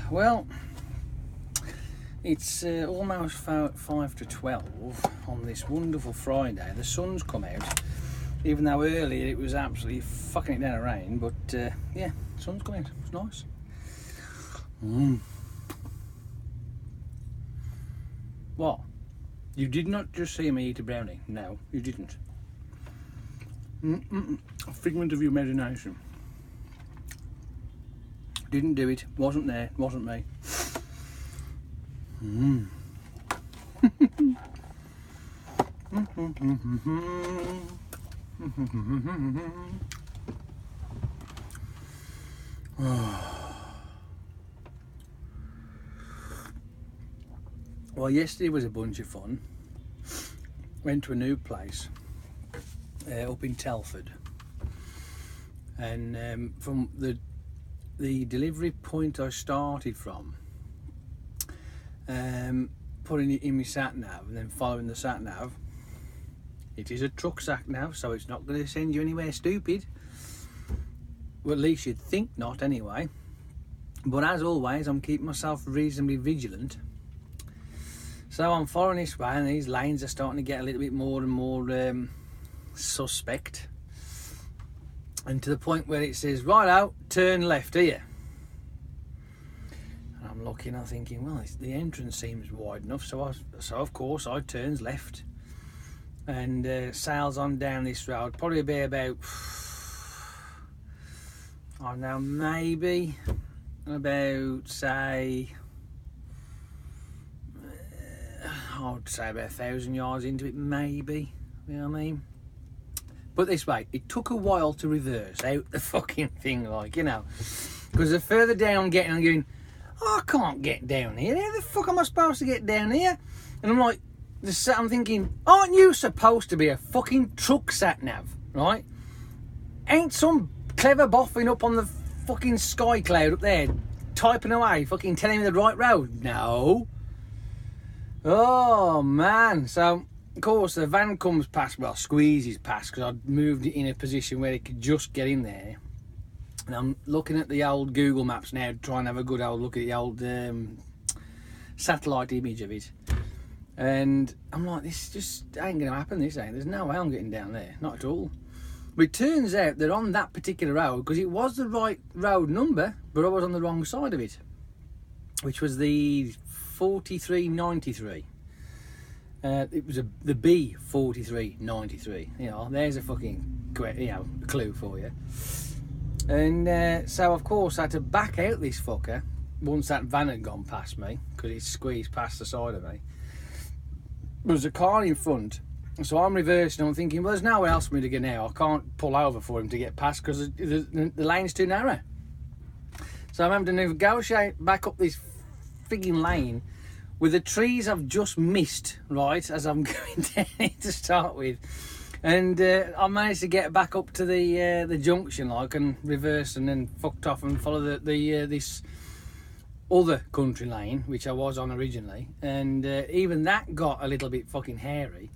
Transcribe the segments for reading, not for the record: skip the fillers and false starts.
Well, it's almost 5 to 12 on this wonderful Friday. The sun's come out, even though earlier it was absolutely fucking it down to rain, but yeah, the sun's come out. It's nice. What? You did not just see me eat a brownie? No, you didn't. A figment of your imagination. Didn't do it, wasn't there, wasn't me. Well, yesterday was a bunch of fun. Went to a new place up in Telford, and from the delivery point I started from, putting it in my sat nav and then following the sat nav. It is a truck sat nav, so it's not going to send you anywhere stupid. Well, at least you'd think not, anyway. But as always, I'm keeping myself reasonably vigilant. So I'm following this way, and these lanes are starting to get a little bit more and more suspect. And to the point where it says, right out, turn left here. And I'm looking, I'm thinking, well, the entrance seems wide enough, so of course I turns left and sails on down this road. Probably be about, I don't know, maybe about, say, I would say about 1,000 yards into it, maybe, you know what I mean? But this way, it took a while to reverse out the fucking thing, like, you know. Because the further down I'm getting, I'm going, oh, I can't get down here. How the fuck am I supposed to get down here? And I'm like, I'm thinking, aren't you supposed to be a fucking truck sat nav, right? Ain't some clever boffin up on the fucking sky cloud up there typing away, fucking telling me the right road? No. Oh, man. So, of course, the van comes past, well, squeezes past, because I'd moved it in a position where it could just get in there. And I'm looking at the old Google Maps now to try and have a good old look at the old satellite image of it. And I'm like, this just ain't going to happen, this ain't. There's no way I'm getting down there, not at all. But it turns out that on that particular road, because it was the right road number, but I was on the wrong side of it, which was the 4393. It was the B4393. You know, there's a fucking clue for you. And so of course I had to back out this fucker once that van had gone past me, because it squeezed past the side of me. There was a car in front, so I'm reversing. I'm thinking, well, there's nowhere else for me to go now. I can't pull over for him to get past because the lane's too narrow. So I'm having to negotiate back up this frigging lane with the trees I've just missed, right, as I'm going down it to start with. And I managed to get back up to the junction, like, and reverse and then fucked off and follow this other country lane, which I was on originally. And even that got a little bit fucking hairy,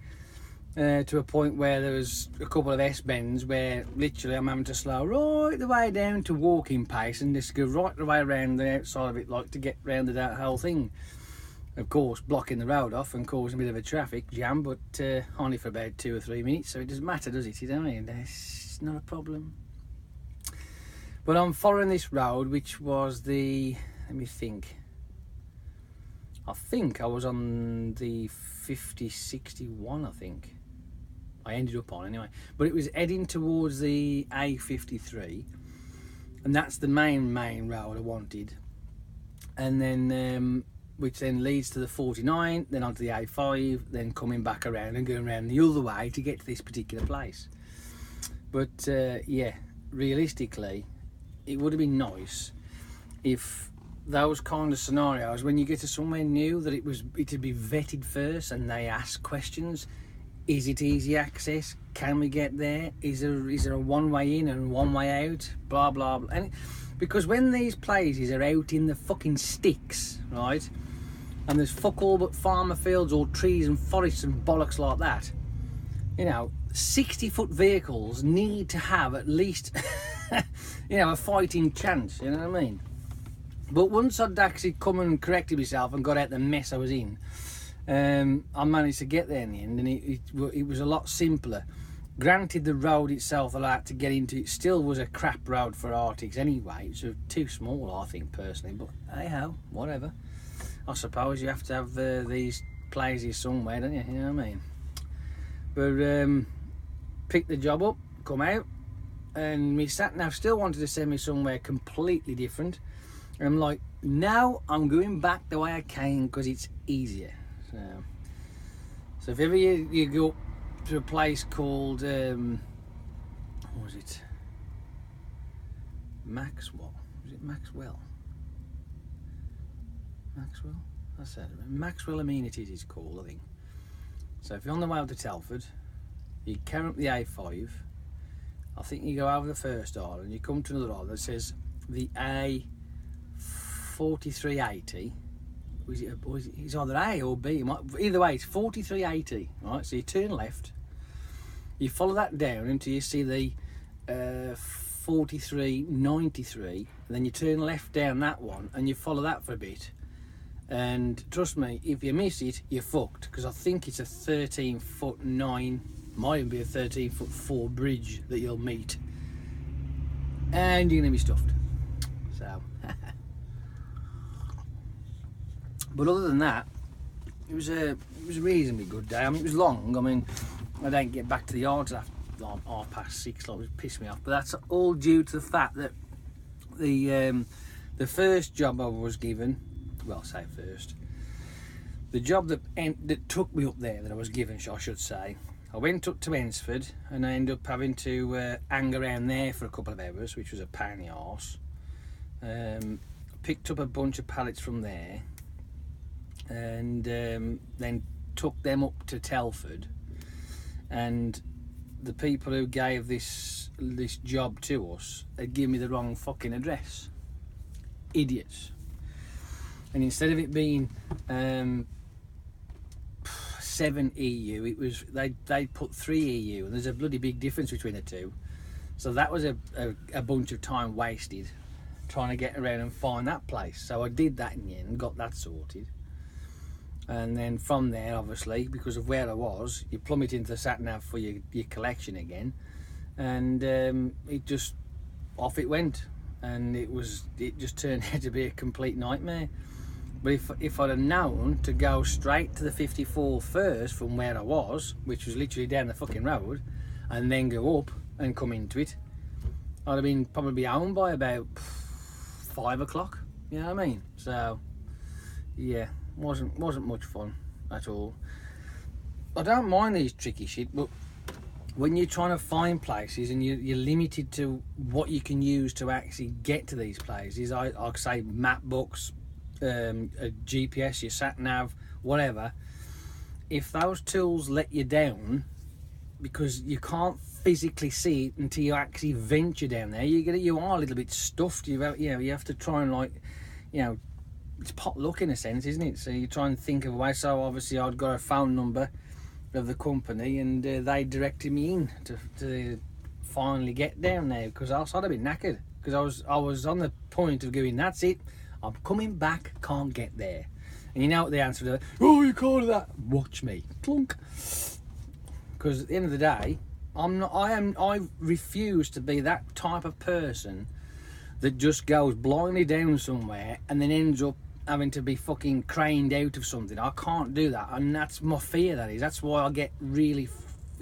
to a point where there was a couple of S-bends where literally I'm having to slow right the way down to walking pace and just go right the way around the outside of it, like, to get round that whole thing. Of course, blocking the road off and causing a bit of a traffic jam, but only for about 2 or 3 minutes, so it doesn't matter, does it? You know what I mean? It's not a problem. But I'm following this road, which was the, let me think. I think I was on the 5061, I think. I ended up on anyway. But it was heading towards the A53, and that's the main road I wanted. And then which then leads to the 49, then onto the A5, then coming back around and going around the other way to get to this particular place. But yeah, realistically, it would have been nice if those kind of scenarios, when you get to somewhere new, that it'd be vetted first and they ask questions. Is it easy access? Can we get there? Is there a one way in and one way out? Blah blah blah. And because when these places are out in the fucking sticks, right, and there's fuck all but farmer fields or trees and forests and bollocks like that, you know, 60-foot vehicles need to have at least, a fighting chance, you know what I mean? But once I'd actually come and corrected myself and got out the mess I was in, I managed to get there in the end, and it was a lot simpler. Granted, the road itself I had to get into, it still was a crap road for Arctics anyway. It's too small, I think, personally, but hey ho, whatever. I suppose you have to have these places somewhere, don't you? You know what I mean? But picked the job up, come out, and me sat nav still wanted to send me somewhere completely different. And I'm like, no, I'm going back the way I came because it's easier. So if ever you go to a place called, what was it? Maxwell? Was it Maxwell? Maxwell? That's it. Maxwell Amenities is called, I think. So if you're on the way up to Telford, you carry up the A5, I think you go over the first island, you come to another island that says the A4380. It's either A or B. Either way, it's 4380. Right, so you turn left, you follow that down until you see the 4393, and then you turn left down that one, and you follow that for a bit. And trust me, if you miss it, you're fucked, because I think it's a 13'9", might even be a 13'4" bridge that you'll meet, and you're gonna be stuffed. So, but other than that, it was a reasonably good day. I mean, it was long. I mean, I didn't get back to the yard till after 6:30, like, it pissed me off. But that's all due to the fact that the first job I was given. Well, say first. The job that took me up there, that I was given, I should say, I went up to Ensford and I ended up having to hang around there for a couple of hours, which was a pain in the arse. Picked up a bunch of pallets from there, and then took them up to Telford. And the people who gave this job to us had given me the wrong fucking address. Idiots. And instead of it being 7 EU, it was they put 3 EU, and there's a bloody big difference between the two. So that was a bunch of time wasted trying to get around and find that place. So I did that in the end, got that sorted. And then from there, obviously, because of where I was, you plummet into the sat nav for your collection again, and it just off it went, and it just turned out to be a complete nightmare. But if I'd have known to go straight to the 54 first from where I was, which was literally down the fucking road, and then go up and come into it, I'd have been probably home by about 5 o'clock. You know what I mean? So yeah, wasn't much fun at all. I don't mind these tricky shit, but when you're trying to find places and you're limited to what you can use to actually get to these places, I'd say map books, a GPS, your sat nav, whatever. If those tools let you down because you can't physically see it until you actually venture down there, you are a little bit stuffed. You have to try and, like, it's pot luck in a sense, isn't it? So you try and think of a way. So obviously I'd got a phone number of the company, and they directed me in to finally get down there, because else I'd have been knackered, because I was on the point of going, that's it, I'm coming back, can't get there. And you know what the answer is? Oh, you can't do that. Watch me. Clunk. Because at the end of the day, I refuse to be that type of person that just goes blindly down somewhere and then ends up having to be fucking craned out of something. I can't do that, and that's my fear. That's why I get really,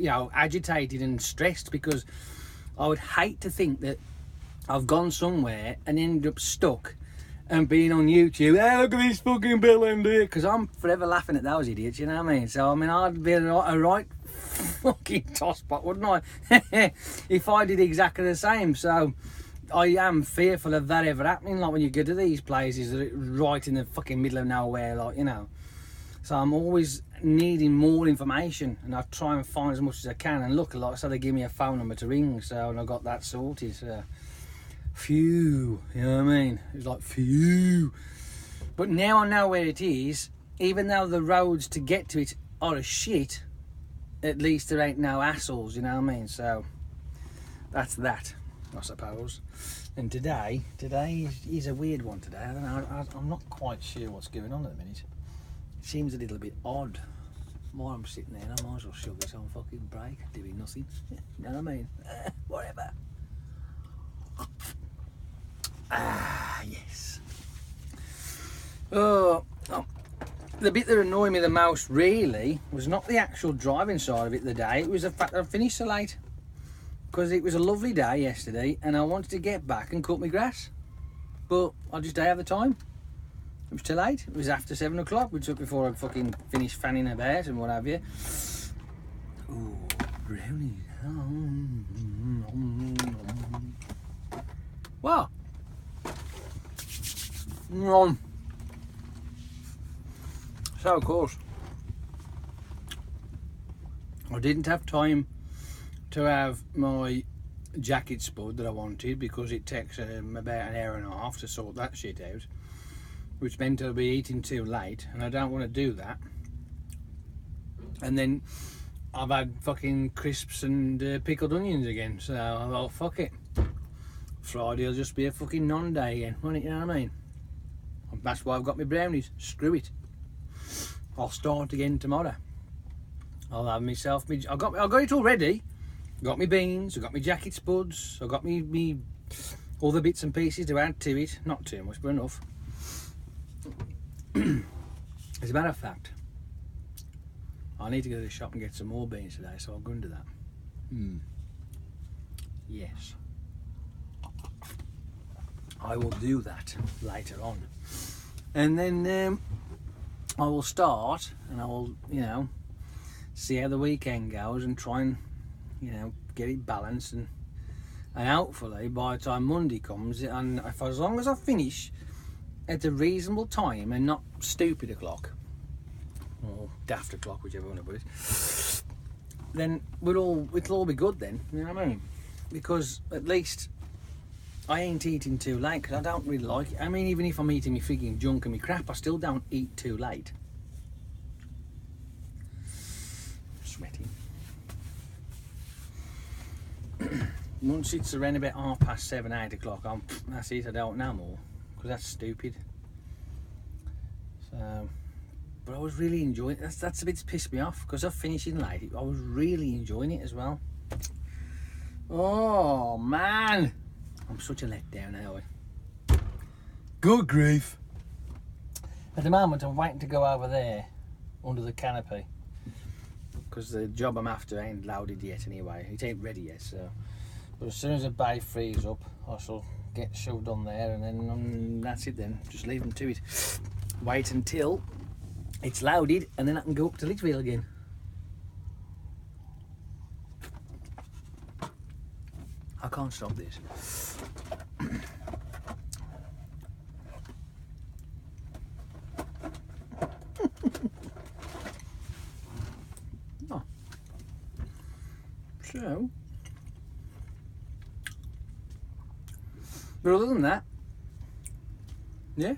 agitated and stressed, because I would hate to think that I've gone somewhere and ended up stuck and being on YouTube, hey, look at this fucking Bill and here, because I'm forever laughing at those idiots, you know what I mean? So, I mean, I'd be a right fucking tosspot, wouldn't I? If I did exactly the same. So I am fearful of that ever happening, like when you go to these places that are right in the fucking middle of nowhere, So I'm always needing more information, and I try and find as much as I can. And look, like, so they give me a phone number to ring, and I got that sorted. So, phew, you know what I mean? It's like, phew. But now I know where it is, even though the roads to get to it are a shit. at least there ain't no hassles, you know what I mean? So that's that, I suppose. And today is a weird one today. I don't know, I'm not quite sure what's going on at the minute. It seems a little bit odd. While I'm sitting there, I might as well shove this on fucking break, doing nothing. You know what I mean? Whatever. Ah, yes. Oh, the bit that annoyed me the most, really, was not the actual driving side of it the day. It was the fact that I finished so late. Because it was a lovely day yesterday, and I wanted to get back and cut my grass. But I just didn't have the time. It was too late. It was after 7 o'clock, which was before I fucking finished fanning about and what have you. Ooh, brownies. What? So, of course, I didn't have time to have my jacket spud that I wanted because it takes about an hour and a half to sort that shit out, which meant I'll be eating too late, and I don't want to do that. And then I've had fucking crisps and pickled onions again, so I thought, fuck it. Friday will just be a fucking non-day again, won't it? You know what I mean? And that's why I've got my brownies. Screw it. I'll start again tomorrow. I'll have myself. I got it all ready. Got my beans. I got my jacket spuds. I got me all the bits and pieces to add to it. Not too much, but enough. As a matter of fact, I need to go to the shop and get some more beans today, so I'll go and do that. Yes. I will do that later on. And then I will start, and I will, see how the weekend goes and try and, get it balanced. And hopefully by the time Monday comes, and as long as I finish at a reasonable time and not stupid o'clock, or daft o'clock, whichever one to put it, then it'll all be good then, you know what I mean? Because at least I ain't eating too late, because I don't really like it. I mean, even if I'm eating my freaking junk and my crap, I still don't eat too late. Sweating. Once it's around about 7:30, 8 o'clock, that's it, I don't know more, because that's stupid. So, but I was really enjoying it. That's a bit pissed me off, because I'm finishing late. I was really enjoying it as well. Oh man, I'm such a letdown now. Good grief. At the moment I'm waiting to go over there under the canopy, because the job I'm after ain't loaded yet anyway. It ain't ready yet, so. But as soon as the bay frees up, I shall get shoved on there, and then that's it then. Just leave them to it. Wait until it's loaded, and then I can go up to Litchfield again. I can't stop this. Oh. So, but other than that, yeah.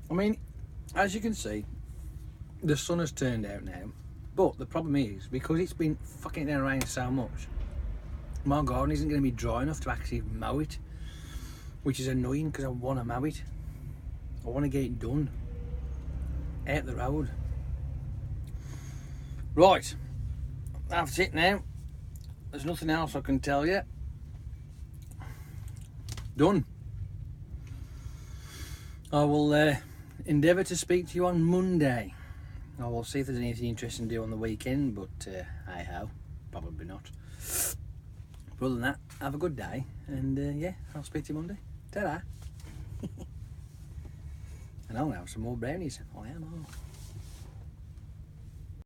I mean, as you can see, the sun has turned out now. But the problem is, because it's been fucking down rain so much, my garden isn't going to be dry enough to actually mow it, which is annoying because I want to mow it. I want to get it done out the road. Right, that's it now. There's nothing else I can tell you. Done. I will endeavour to speak to you on Monday. I will see if there's anything interesting to do on the weekend, but hey-ho, probably not. But other than that, have a good day, and yeah, I'll speak to you Monday. Ta-da! And I'll have some more brownies. I am.